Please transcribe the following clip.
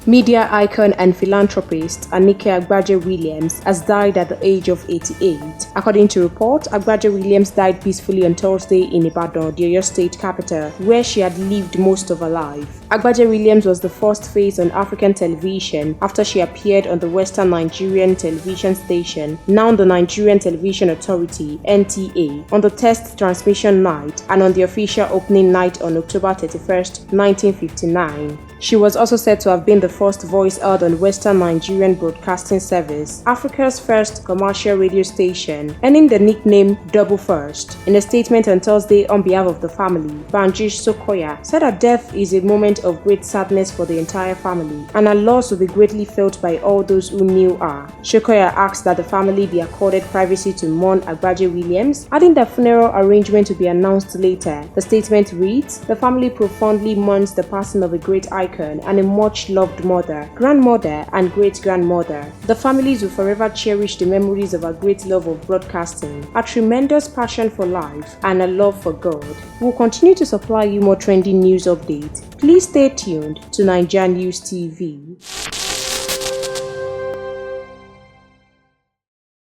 Media icon and philanthropist Anike Agbaje Williams has died at the age of 88. According to reports, Agbaje Williams died peacefully on Thursday in Ibadan, the Oyo State capital, where she had lived most of her life. Agbaje Williams was the first face on African television after she appeared on the Western Nigerian television station, now the Nigerian Television Authority (NTA), on the test transmission night and on the official opening night on October 31, 1959. She was also said to have been the first voice heard on Western Nigerian Broadcasting Service, Africa's first commercial radio station, earning the nickname Double First. In a statement on Thursday on behalf of the family, Banji Sokoya said her death is a moment of great sadness for the entire family, and her loss will be greatly felt by all those who knew her. Sokoya asked that the family be accorded privacy to mourn Agbaje Williams, adding that funeral arrangement to be announced later. The statement reads, "The family profoundly mourns the passing of a great icon and a much-loved mother, grandmother, and great-grandmother. The families will forever cherish the memories of her great love of broadcasting, her tremendous passion for life, and her love for God." We'll continue to supply you more trending news updates. Please stay tuned to Naija News TV.